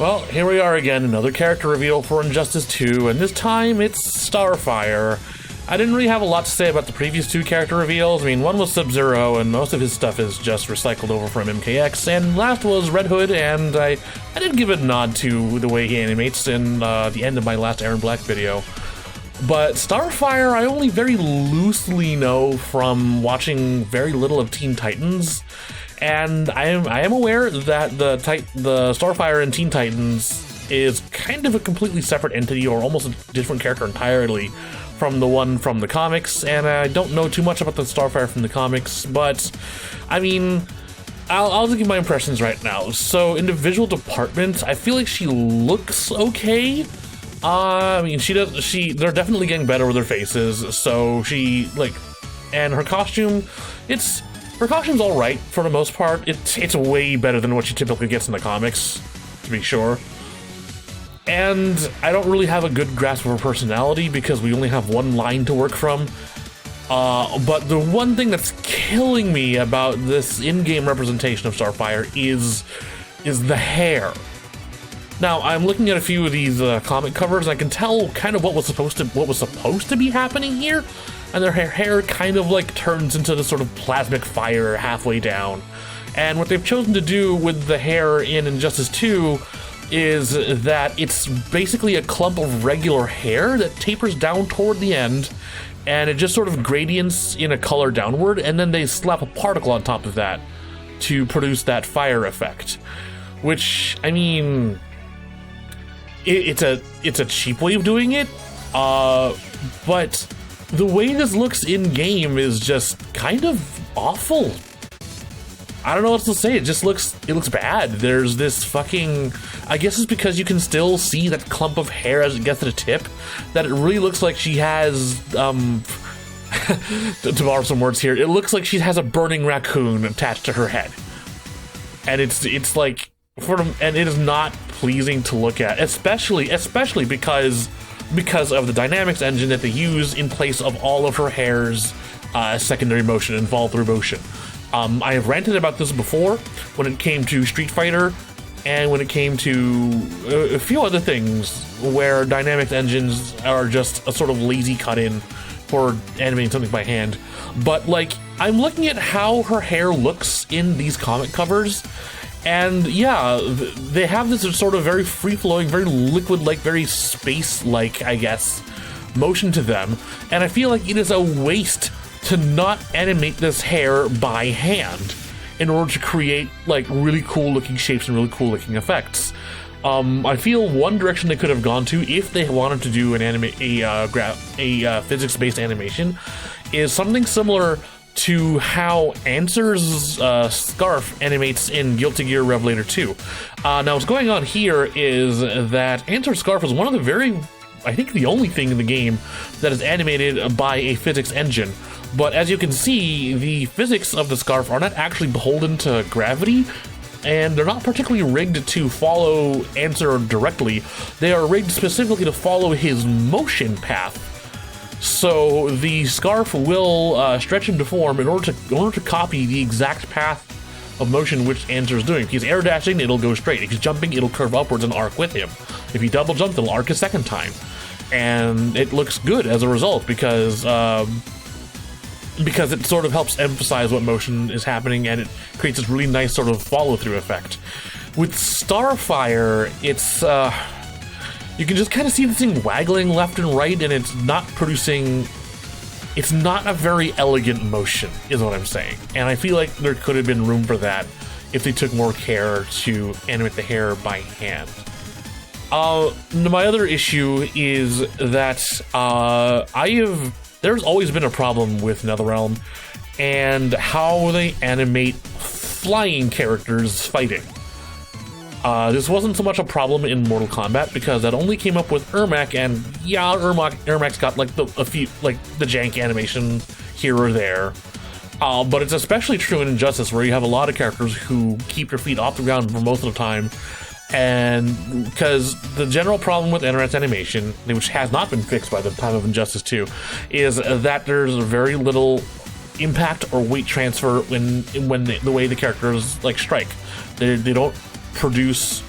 Well, here we are again, another character reveal for Injustice 2, and this time it's Starfire. I didn't really have a lot to say about the previous two character reveals. I mean, one was Sub-Zero, and most of his stuff is just recycled over from MKX, and last was Red Hood, and I did give a nod to the way he animates in the end of my last Aaron Black video. But Starfire, I only very loosely know from watching very little of Teen Titans. And I am aware that the Starfire in Teen Titans is kind of a completely separate entity, or almost a different character entirely from the one from the comics, and I don't know too much about the Starfire from the comics, but I mean, I'll just give my impressions right now. So in the visual department, I feel like she looks okay. I mean, they're definitely getting better with their faces, so and her costume, her costume's alright for the most part. It's way better than what she typically gets in the comics, to be sure. And I don't really have a good grasp of her personality because we only have one line to work from. But the one thing that's killing me about this in-game representation of Starfire is the hair. Now, I'm looking at a few of these comic covers, and I can tell kind of what was supposed to be happening here. And their hair kind of like turns into this sort of plasmic fire halfway down. And what they've chosen to do with the hair in Injustice 2 is that it's basically a clump of regular hair that tapers down toward the end, and it just sort of gradients in a color downward, and then they slap a particle on top of that to produce that fire effect. Which, I mean, it's a cheap way of doing it, but the way this looks in-game is just kind of awful. I don't know what to say, it looks bad. There's this fucking, I guess it's because you can still see that clump of hair as it gets to the tip, that it really looks like she has, to borrow some words here, it looks like she has a burning raccoon attached to her head. And it's like, and it is not pleasing to look at, especially because of the dynamics engine that they use in place of all of her hair's secondary motion and fall-through motion. I have ranted about this before when it came to Street Fighter and when it came to a few other things where dynamics engines are just a sort of lazy cut-in for animating something by hand. But like, I'm looking at how her hair looks in these comic covers, and yeah, they have this sort of very free-flowing, very liquid-like, very space-like, I guess, motion to them, and I feel like it is a waste to not animate this hair by hand in order to create, like, really cool-looking shapes and really cool-looking effects. I feel one direction they could have gone to if they wanted to do a physics-based animation is something similar to how Answer's scarf animates in Guilty Gear Revelator 2. Now what's going on here is that Answer's scarf is one of the I think the only thing in the game that is animated by a physics engine. But as you can see, the physics of the scarf are not actually beholden to gravity, and they're not particularly rigged to follow Answer directly. They are rigged specifically to follow his motion path. So the scarf will stretch and deform in order to copy the exact path of motion which Answer is doing. If he's air dashing, it'll go straight. If he's jumping, it'll curve upwards and arc with him. If he double jumps, it'll arc a second time. And it looks good as a result because it sort of helps emphasize what motion is happening, and it creates this really nice sort of follow-through effect. With Starfire, it's you can just kind of see the thing waggling left and right, and it's not a very elegant motion, is what I'm saying. And I feel like there could have been room for that if they took more care to animate the hair by hand. My other issue is that there's always been a problem with NetherRealm and how they animate flying characters fighting. This wasn't so much a problem in Mortal Kombat because that only came up with Ermac, and yeah, Ermac's got like a few, like the jank animation here or there. But it's especially true in Injustice, where you have a lot of characters who keep their feet off the ground for most of the time. And because the general problem with Enrat's animation, which has not been fixed by the time of Injustice 2, is that there's very little impact or weight transfer when the way the characters like strike. They don't produce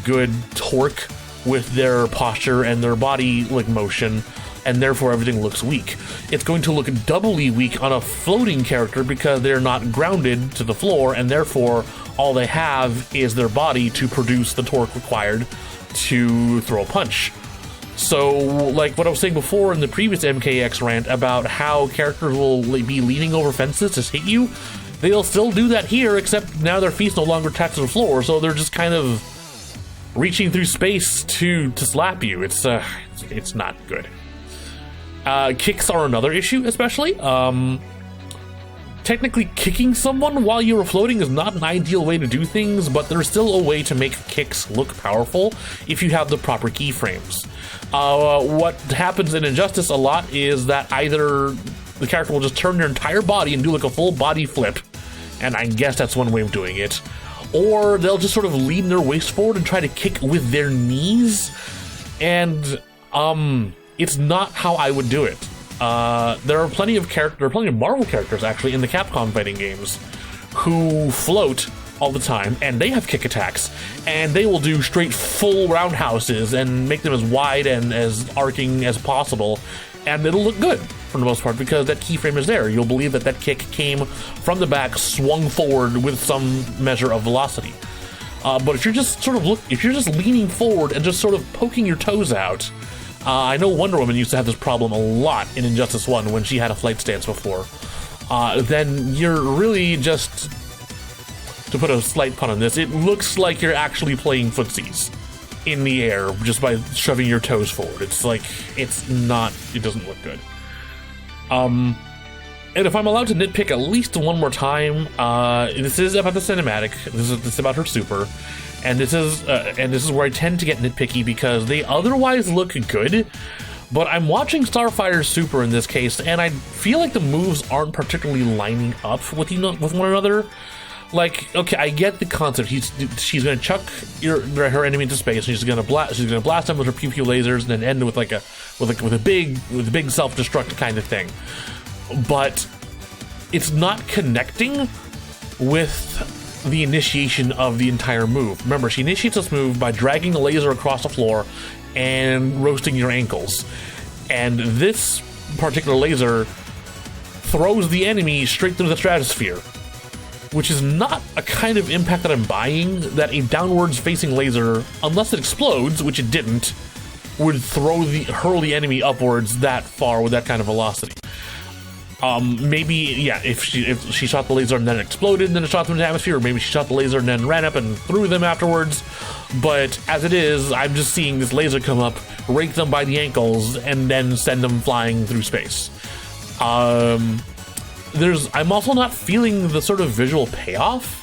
good torque with their posture and their body like motion, and therefore everything looks weak. It's going to look doubly weak on a floating character because they're not grounded to the floor, and therefore all they have is their body to produce the torque required to throw a punch. So, like what I was saying before in the previous MKX rant about how characters will be leaning over fences to hit you, they'll still do that here, except now their feet's no longer attached to the floor, so they're just kind of reaching through space to slap you. It's not good. Kicks are another issue, especially. Technically, kicking someone while you were floating is not an ideal way to do things, but there's still a way to make kicks look powerful if you have the proper keyframes. What happens in Injustice a lot is that either the character will just turn their entire body and do like a full body flip, and I guess that's one way of doing it, or they'll just sort of lean their waist forward and try to kick with their knees, and it's not how I would do it. There are plenty of Marvel characters actually in the Capcom fighting games who float all the time, and they have kick attacks, and they will do straight full roundhouses and make them as wide and as arcing as possible, and it'll look good for the most part because that keyframe is there. You'll believe that that kick came from the back, swung forward with some measure of velocity. But if you're just leaning forward and just sort of poking your toes out, I know Wonder Woman used to have this problem a lot in Injustice 1 when she had a flight stance before. Then you're really just, to put a slight pun on this, it looks like you're actually playing footsies in the air just by shoving your toes forward. It's like, it doesn't look good. And if I'm allowed to nitpick at least one more time, this is about the cinematic. This is about her super. And this is where I tend to get nitpicky because they otherwise look good, but I'm watching Starfire's super in this case, and I feel like the moves aren't particularly lining up with one another. Like, okay, I get the concept. She's gonna chuck her enemy into space, and she's gonna blast them with her pew lasers, and then end with a big self-destruct kind of thing. But it's not connecting with the initiation of the entire move. Remember, she initiates this move by dragging a laser across the floor and roasting your ankles. And this particular laser throws the enemy straight through the stratosphere, which is not a kind of impact that I'm buying, that a downwards facing laser, unless it explodes, which it didn't, would hurl the enemy upwards that far with that kind of velocity. Maybe, yeah, if she shot the laser and then it exploded and then it shot them in the atmosphere, or maybe she shot the laser and then ran up and threw them afterwards. But as it is, I'm just seeing this laser come up, rake them by the ankles, and then send them flying through space. I'm also not feeling the sort of visual payoff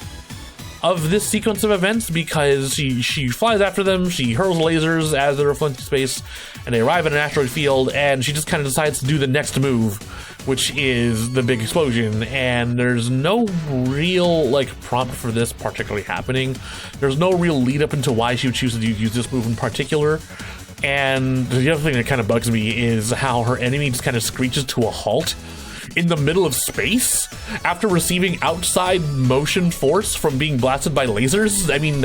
of this sequence of events because she flies after them, she hurls lasers as they're flying through space, and they arrive at an asteroid field, and she just kind of decides to do the next move, which is the big explosion, and there's no real prompt for this particularly happening. There's no real lead up into why she would choose to use this move in particular. And the other thing that kind of bugs me is how her enemy just kind of screeches to a halt in the middle of space after receiving outside motion force from being blasted by lasers. I mean,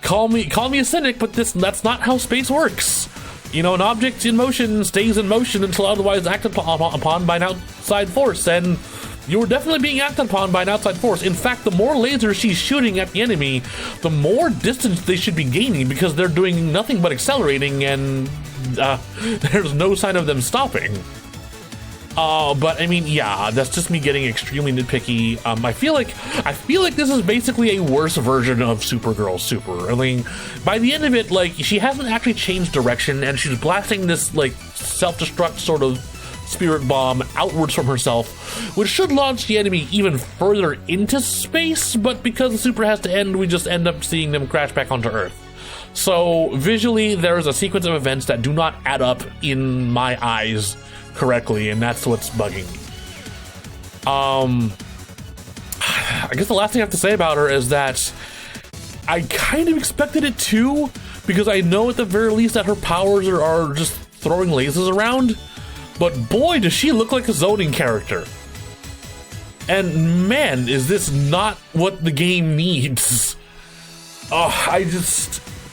call me a cynic, but that's not how space works. You know, an object in motion stays in motion until otherwise acted upon by an outside force, and you're definitely being acted upon by an outside force. In fact, the more lasers she's shooting at the enemy, the more distance they should be gaining because they're doing nothing but accelerating, and there's no sign of them stopping. But I mean, yeah, that's just me getting extremely nitpicky. I feel like this is basically a worse version of Supergirl's super. I mean, by the end of it, she hasn't actually changed direction, and she's blasting this self-destruct sort of spirit bomb outwards from herself, which should launch the enemy even further into space. But because the super has to end, we just end up seeing them crash back onto Earth. So visually, there's a sequence of events that do not add up in my eyes correctly, and that's what's bugging me. I guess the last thing I have to say about her is that I kind of expected it too, because I know at the very least that her powers are just throwing lasers around, but boy does she look like a zoning character. And man, is this not what the game needs. Oh,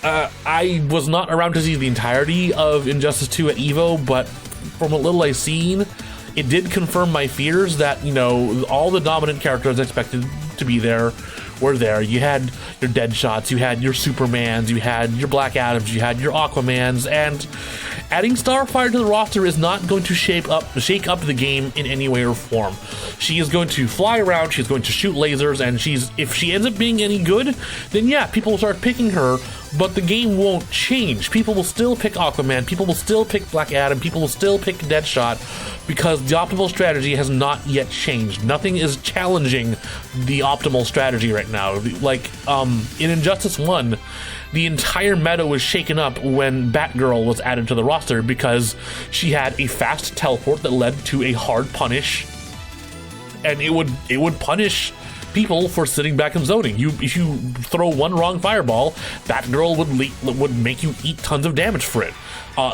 I was not around to see the entirety of Injustice 2 at EVO, but from what little I've seen, it did confirm my fears that, you know, all the dominant characters expected to be there were there. You had your Deadshots, you had your Supermans, you had your Black Adams, you had your Aquamans, and adding Starfire to the roster is not going to shake up the game in any way or form. She is going to fly around, she's going to shoot lasers, and if she ends up being any good, then yeah, people will start picking her, but the game won't change. People will still pick Aquaman, people will still pick Black Adam, people will still pick Deadshot, because the optimal strategy has not yet changed. Nothing is challenging the optimal strategy right now. Like, in Injustice 1, the entire meta was shaken up when Batgirl was added to the roster because she had a fast teleport that led to a hard punish, and it would punish people for sitting back and zoning. If you throw one wrong fireball, Batgirl would make you eat tons of damage for it.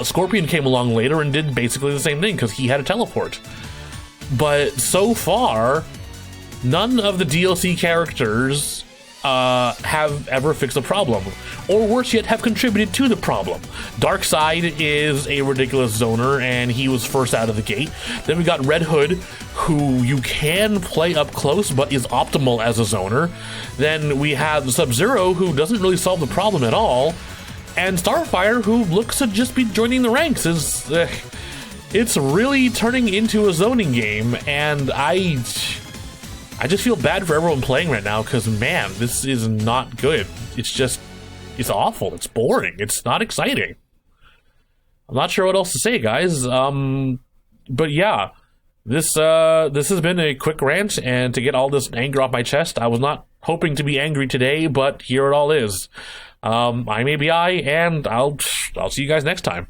Scorpion came along later and did basically the same thing because he had a teleport. But so far, none of the DLC characters have ever fixed the problem, or worse yet, have contributed to the problem. Darkseid is a ridiculous zoner, and he was first out of the gate. Then we got Red Hood, who you can play up close, but is optimal as a zoner. Then we have Sub-Zero, who doesn't really solve the problem at all. And Starfire, who looks to just be joining the ranks. It's really turning into a zoning game, and I just feel bad for everyone playing right now, because, man, this is not good. It's awful. It's boring. It's not exciting. I'm not sure what else to say, guys. But yeah, this has been a quick rant, and to get all this anger off my chest, I was not hoping to be angry today, but here it all is. I'm A.B.I, and I'll see you guys next time.